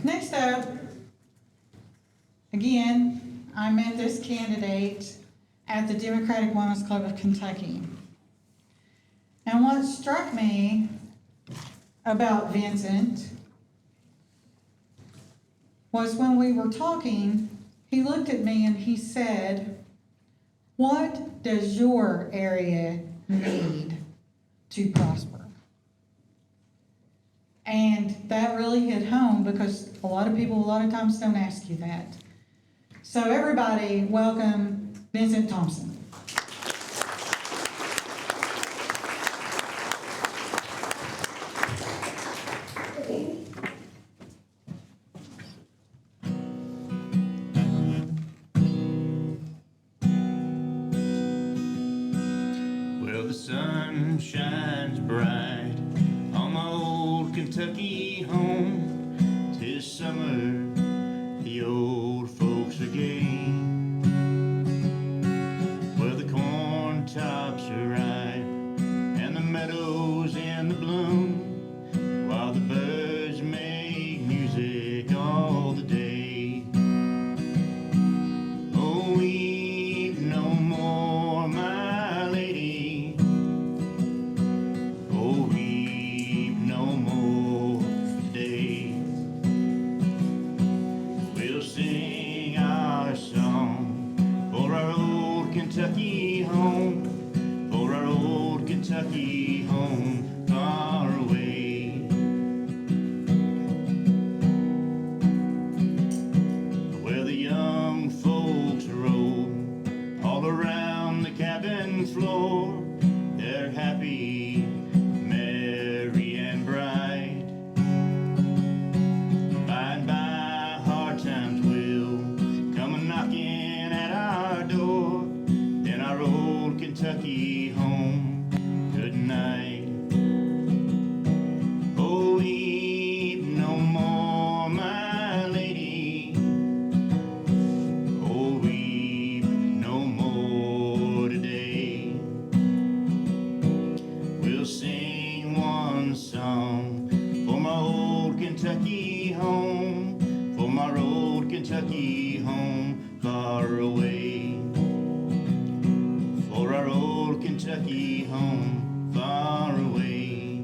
Next up, again, I met this candidate at the Democratic Women's Club of Kentucky. And what struck me about Vincent was when we were talking, he looked at me and he said, "What does your area need to prosper?" And that really hit home because a lot of people a lot of times don't ask you that. So everybody, welcome Vincent Thompson. Well, the sun shines bright on my old Kentucky home. 'Tis summer, the old folks are gay. Well, the corn tops are ripe and the meadows in the bloom, while the birds make music all the day. Oh, weep no more, my lady. Oh, weep no more today. We'll sing our song for our old Kentucky home, for our old Kentucky home far away. Where the young folks roll all around the cabin floor, they're happy, merry and bright. By and by hard times will come a-knocking at our door, in our old Kentucky home, good night. Oh, weep no more, my lady. Oh, weep no more today. We'll sing one song for my old Kentucky home, for my old Kentucky home far away, for our old Kentucky home far away.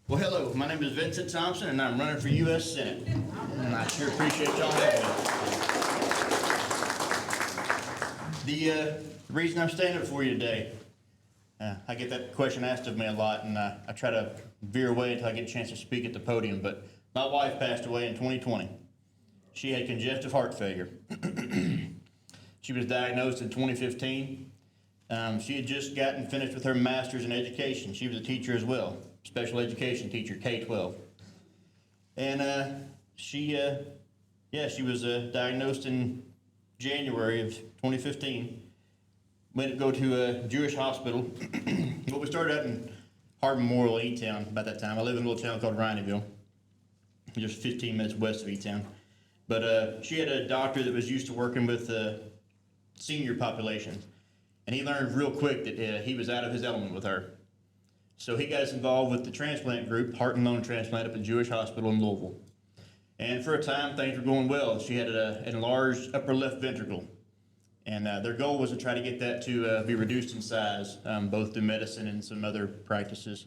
Well, hello, my name is Vincent Thompson, and I'm running for U.S. Senate. And I sure appreciate y'all having me. The reason I'm standing before you today, I get that question asked of me a lot, and I try to veer away until I get a chance to speak at the podium, but my wife passed away in 2020. She had congestive heart failure. She was diagnosed in 2015. She had just gotten finished with her master's in education. She was a teacher as well, special education teacher, K-12. And she was diagnosed in January of 2015. Went to go to a Jewish hospital. Well, we started out in Harbor Memorial, E-Town, about that time. I live in a little town called Rineyville, just 15 minutes west of E-Town. But she had a doctor that was used to working with senior populations, and he learned real quick that he was out of his element with her. So he got us involved with the transplant group, heart and lung transplant, up at Jewish Hospital in Louisville. And for a time, things were going well. She had an enlarged upper left ventricle. And their goal was to try to get that to be reduced in size, both through medicine and some other practices.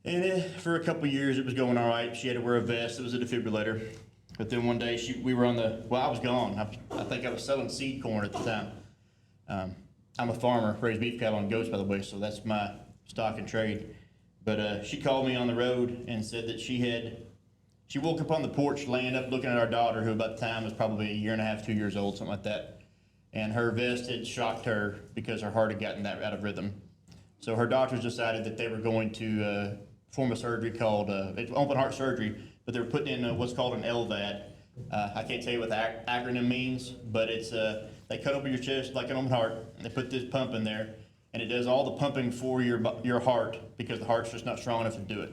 And for a couple of years, it was going all right. She had to wear a vest. It was a defibrillator. But then one day, we were on I was gone. I think I was selling seed corn at the time. I'm a farmer, raised beef cattle and goats, by the way, so that's my stock and trade. But she called me on the road and said that she woke up on the porch laying up looking at our daughter, who about the time was probably a year and a half, 2 years old, something like that. And her vest had shocked her because her heart had gotten that out of rhythm. So her doctors decided that they were going to perform a surgery called open heart surgery, but they were putting in what's called an LVAD. I can't tell you what the acronym means, but it's they cut open your chest like an open heart, and they put this pump in there, and it does all the pumping for your heart because the heart's just not strong enough to do it.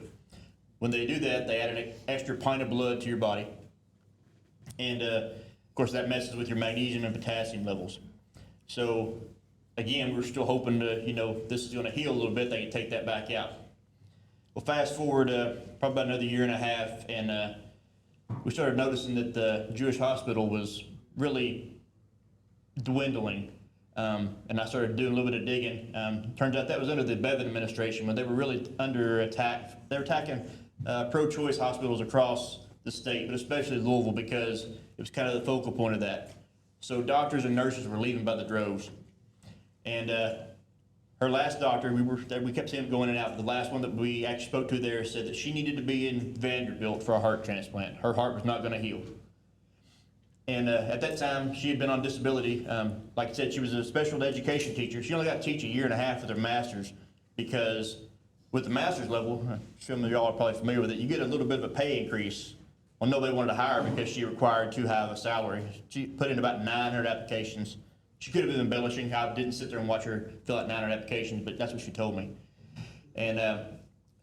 When they do that, they add an extra pint of blood to your body, and course, that messes with your magnesium and potassium levels. So again, we're still hoping to, this is gonna heal a little bit, they can take that back out. Well, fast forward, probably about another year and a half, and we started noticing that the Jewish hospital was really dwindling. And I started doing a little bit of digging. Turns out that was under the Bevin administration when they were really under attack. They were attacking pro-choice hospitals across the state, but especially Louisville because it was kind of the focal point of that. So doctors and nurses were leaving by the droves. And her last doctor, we kept seeing him going in and out. The last one that we actually spoke to there said that she needed to be in Vanderbilt for a heart transplant. Her heart was not going to heal. And at that time, she had been on disability. Like I said, she was a special education teacher. She only got to teach a year and a half with her master's because with the master's level, some of y'all are probably familiar with it, you get a little bit of a pay increase. Well, nobody wanted to hire her because she required too high of a salary. She put in about 900 applications. She could have been embellishing. I didn't sit there and watch her fill out 900 applications, but that's what she told me. And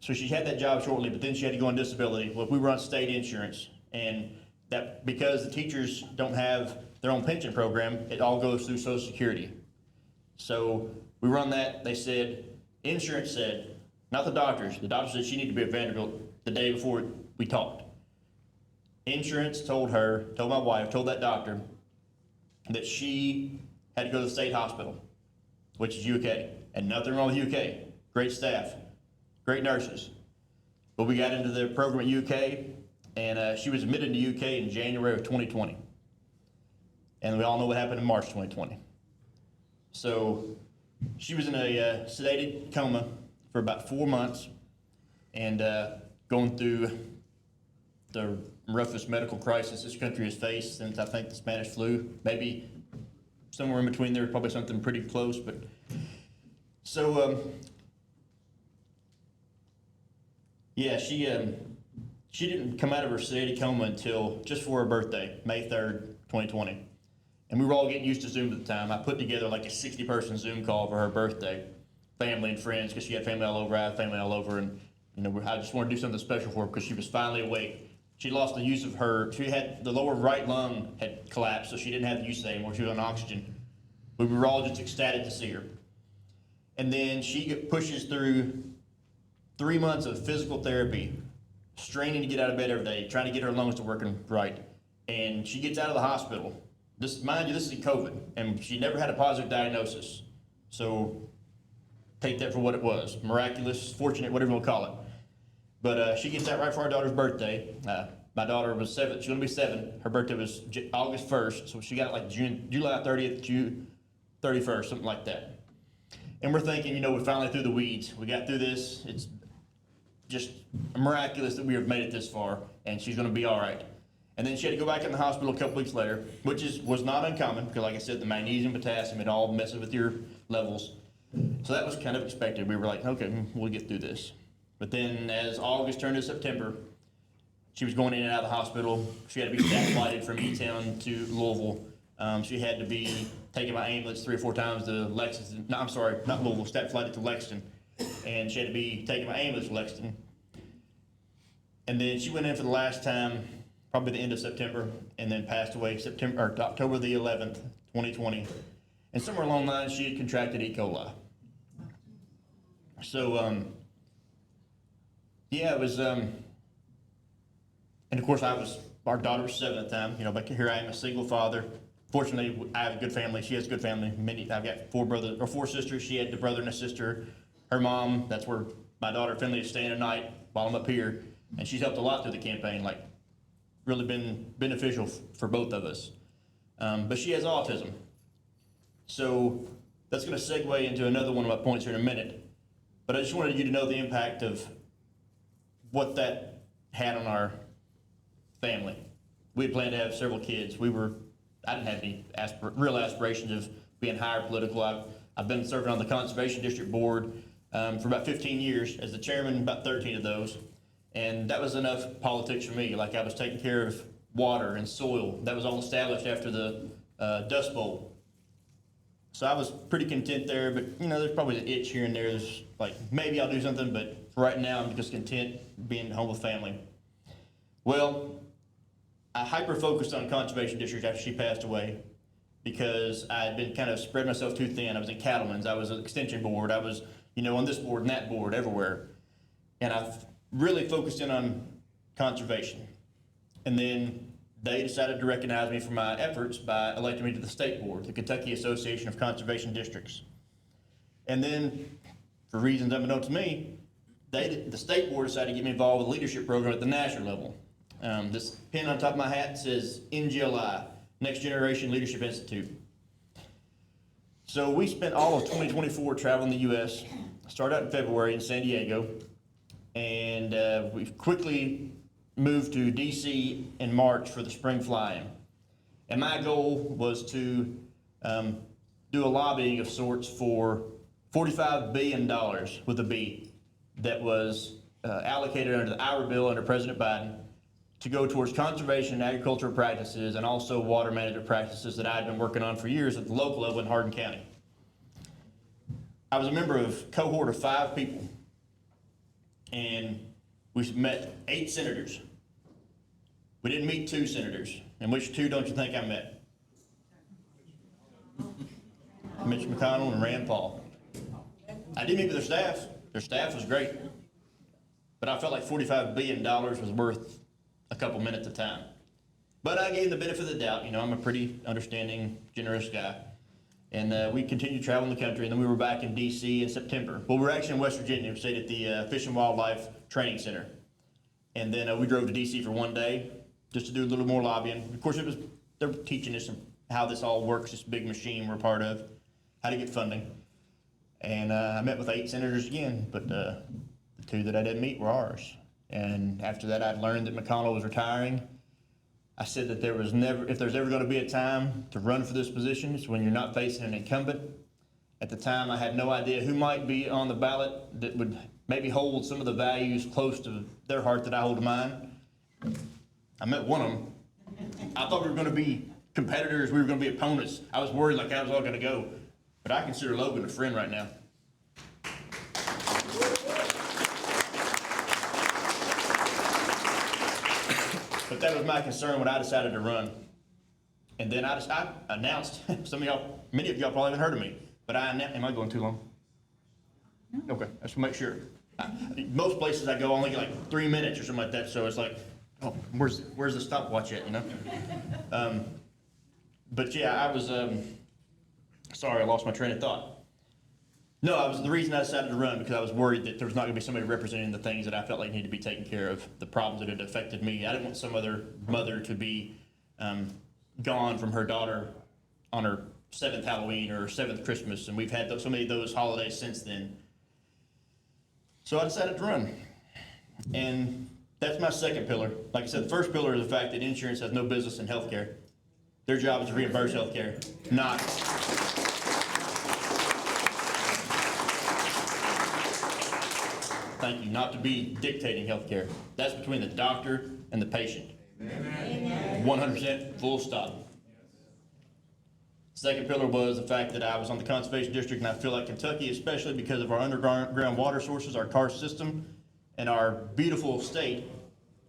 so she had that job shortly, but then she had to go on disability. Well, we were on state insurance, and that because the teachers don't have their own pension program, it all goes through Social Security. So we run that. They said, insurance said, not the doctors said she needed to be at Vanderbilt the day before we talked. Insurance told my wife, told that doctor that she had to go to the state hospital, which is UK, and nothing wrong with UK. Great staff, great nurses. But we got into the program at UK, and she was admitted to UK in January of 2020. And we all know what happened in March 2020. So she was in a sedated coma for about 4 months and going through the roughest medical crisis this country has faced since I think the Spanish flu. Maybe somewhere in between there, probably something pretty close. But so yeah, she didn't come out of her sedated coma until just for her birthday, May 3rd, 2020. And we were all getting used to Zoom at the time. I put together like a 60-person Zoom call for her birthday, family and friends, because she had family all over, I had family all over, and I just wanted to do something special for her because she was finally awake. She lost the use of she had the lower right lung had collapsed, so she didn't have the use of it anymore. She was on oxygen. But we were all just ecstatic to see her. And then she pushes through 3 months of physical therapy, straining to get out of bed every day, trying to get her lungs to working right. And she gets out of the hospital. Mind you, this is in COVID, and she never had a positive diagnosis. So take that for what it was. Miraculous, fortunate, whatever you want to call it. But she gets out right for our daughter's birthday. My daughter was 7. She's going to be 7. Her birthday was August 1st, so she got like July 30th, June 31st, something like that. And we're thinking, we're finally through the weeds. We got through this. It's just miraculous that we have made it this far, and she's going to be all right. And then she had to go back in the hospital a couple weeks later, which was not uncommon because, like I said, the magnesium, potassium, it all messes with your levels. So that was kind of expected. We were like, okay, we'll get through this. But then as August turned to September, she was going in and out of the hospital. She had to be staff flighted from E-Town to Louisville. She had to be taken by ambulance 3 or 4 times to Lexington. No, I'm sorry, not Louisville, staff flighted to Lexington. And she had to be taken by ambulance to Lexington. And then she went in for the last time, probably the end of September, and then passed away October the 11th, 2020. And somewhere along the line, she had contracted E. coli. So, yeah, it was, and of course our daughter was 7 at the time, but here I am, a single father. Fortunately, I have a good family. She has a good family. I've got 4 sisters. She had a brother and a sister. Her mom, that's where my daughter Finley is staying tonight while I'm up here. And she's helped a lot through the campaign, really been beneficial for both of us. But she has autism. So that's going to segue into another one of my points here in a minute. But I just wanted you to know the impact of what that had on our family. We had planned to have several kids. I didn't have any real aspirations of being higher political. I've been serving on the Conservation District Board for about 15 years as the chairman, about 13 of those. And that was enough politics for me. I was taking care of water and soil. That was all established after the Dust Bowl. So I was pretty content there, but there's probably an itch here and there. There's maybe I'll do something, but for right now I'm just content being home with family. Well, I hyper-focused on conservation districts after she passed away because I had been kind of spread myself too thin. I was in cattlemen's, I was an extension board, I was, on this board and that board, everywhere. And I've really focused in on conservation. And then they decided to recognize me for my efforts by electing me to the state board, the Kentucky Association of Conservation Districts. And then, for reasons unknown to me, the state board decided to get me involved with a leadership program at the national level. This pin on top of my hat says NGLI, Next Generation Leadership Institute. So we spent all of 2024 traveling the U.S., started out in February in San Diego, and we've quickly moved to D.C. in March for the spring fly-in. And my goal was to do a lobbying of sorts for $45 billion with a B that was allocated under the IRA bill under President Biden to go towards conservation and agricultural practices and also water management practices that I had been working on for years at the local level in Hardin County. I was a member of a cohort of 5 people, and we met 8 senators. We didn't meet 2 senators. And which 2 don't you think I met? Mitch McConnell and Rand Paul. I did meet with their staff. Their staff was great. But I felt like $45 billion was worth a couple minutes of time. But I gave them the benefit of the doubt. I'm a pretty understanding, generous guy. And we continued traveling the country, and then we were back in D.C. in September. Well, we were actually in West Virginia. We stayed at the Fish and Wildlife Training Center. And then we drove to D.C. for one day just to do a little more lobbying. Of course, they were teaching us how this all works, this big machine we're part of, how to get funding. And I met with 8 senators again, but the 2 that I didn't meet were ours. And after that, I'd learned that McConnell was retiring. I said that if there's ever going to be a time to run for this position, it's when you're not facing an incumbent. At the time, I had no idea who might be on the ballot that would maybe hold some of the values close to their heart that I hold to mine. I met one of them. I thought we were going to be competitors, we were going to be opponents. I was worried like I was all going to go. But I consider Logan a friend right now. But that was my concern when I decided to run. And then I announced, many of y'all probably haven't heard of me, but am I going too long? No. Okay, I just want to make sure. Most places I go, I only get like 3 minutes or something like that, so it's like, oh, where's the stopwatch at, But yeah, I was, sorry, I lost my train of thought. No, the reason I decided to run because I was worried that there was not going to be somebody representing the things that I felt like needed to be taken care of, the problems that had affected me. I didn't want some other mother to be gone from her daughter on her 7th Halloween or 7th Christmas, and we've had so many of those holidays since then. So I decided to run, and that's my second pillar. Like I said, the first pillar is the fact that insurance has no business in healthcare. Their job is to reimburse healthcare, not. Thank you, not to be dictating healthcare. That's between the doctor and the patient. Amen. 100% full stop. Second pillar was the fact that I was on the conservation district, and I feel like Kentucky, especially because of our underground water sources, our karst system, and our beautiful state,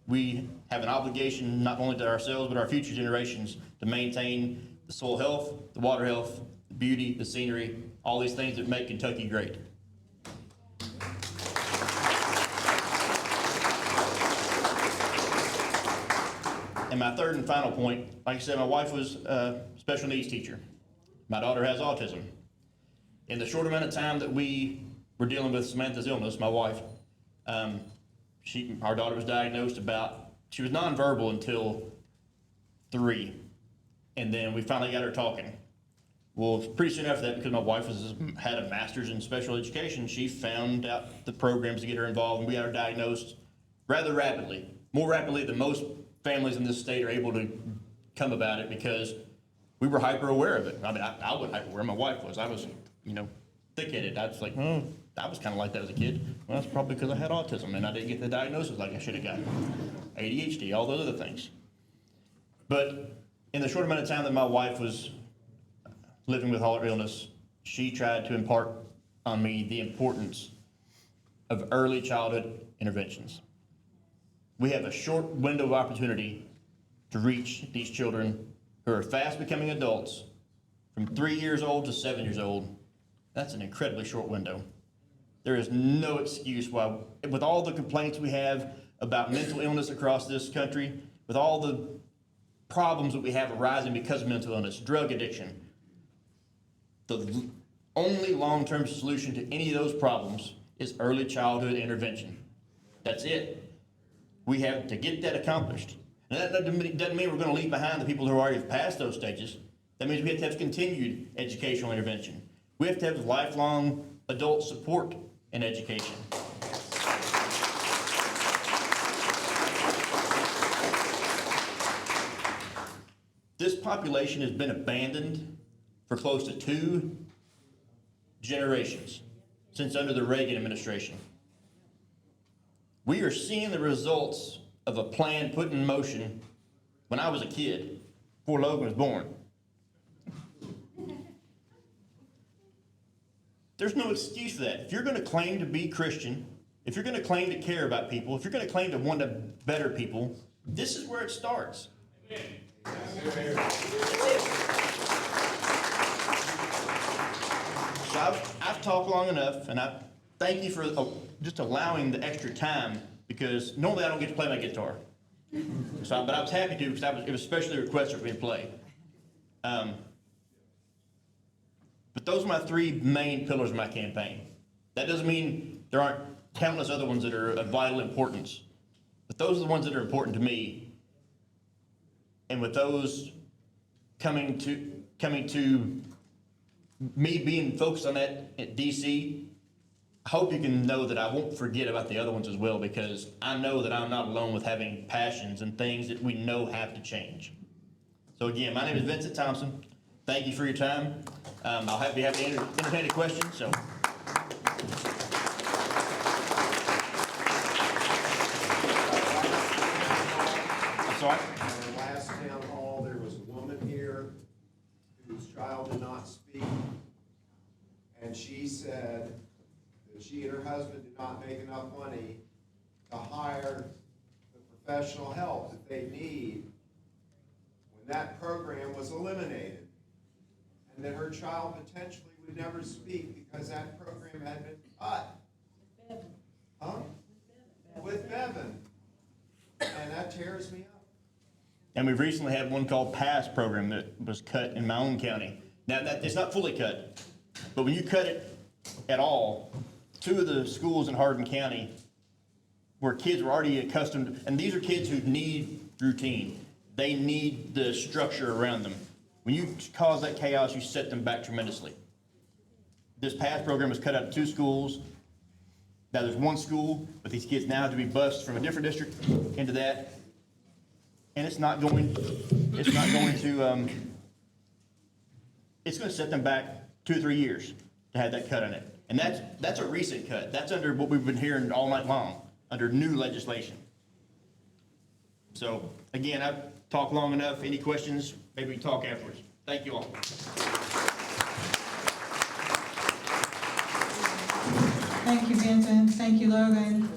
we have an obligation not only to ourselves but our future generations to maintain the soil health, the water health, the beauty, the scenery, all these things that make Kentucky great. And my third and final point, like I said, my wife was a special needs teacher. My daughter has autism. In the short amount of time that we were dealing with Samantha's illness, my wife, our daughter was diagnosed she was nonverbal until 3. And then we finally got her talking. Well, pretty soon after that, because my wife had a master's in special education, she found out the programs to get her involved, and we got her diagnosed rather rapidly, more rapidly than most families in this state are able to come about it because we were hyper aware of it. I mean, I wasn't hyper aware, my wife was. I was, thick-headed. I was like, I was kind of like that as a kid. Well, that's probably because I had autism and I didn't get the diagnosis like I should have gotten. ADHD, all those other things. But in the short amount of time that my wife was living with all her illness, she tried to impart on me the importance of early childhood interventions. We have a short window of opportunity to reach these children who are fast becoming adults from 3 years old to 7 years old. That's an incredibly short window. There is no excuse why, with all the complaints we have about mental illness across this country, with all the problems that we have arising because of mental illness, drug addiction, the only long-term solution to any of those problems is early childhood intervention. That's it. We have to get that accomplished. And that doesn't mean we're going to leave behind the people who already have passed those stages. That means we have to have continued educational intervention. We have to have lifelong adult support and education. This population has been abandoned for close to 2 generations since under the Reagan administration. We are seeing the results of a plan put in motion when I was a kid, before Logan was born. There's no excuse for that. If you're going to claim to be Christian, if you're going to claim to care about people, if you're going to claim to want to better people, this is where it starts. So I've talked long enough, and I thank you for just allowing the extra time, because normally I don't get to play my guitar. But I was happy to, because it was specially requested for me to play. But those are my 3 main pillars of my campaign. That doesn't mean there aren't countless other ones that are of vital importance, but those are the ones that are important to me. And with those coming to me being focused on that at DC, I hope you can know that I won't forget about the other ones as well, because I know that I'm not alone with having passions and things that we know have to change. So again, my name is Vincent Thompson. Thank you for your time. I'll be happy to entertain any questions. So. I'm sorry? In our last town hall, there was a woman here whose child did not speak, and she said that she and her husband did not make enough money to hire the professional help that they need when that program was eliminated, and that her child potentially would never speak because that program had been cut. Huh? With Bevan. And that tears me up. And we've recently had one called PASS program that was cut in my own county. Now, it's not fully cut, but when you cut it at all, 2 of the schools in Hardin County where kids were already accustomed, and these are kids who need routine. They need the structure around them. When you cause that chaos, you set them back tremendously. This PASS program was cut out of 2 schools. Now there's 1 school, but these kids now have to be bused from a different district into that. And it's going to set them back 2 or 3 years to have that cut on it. And that's a recent cut. That's under what we've been hearing all night long, under new legislation. So again, I've talked long enough. Any questions? Maybe we can talk afterwards. Thank you all. Thank you, Vincent. Thank you, Logan.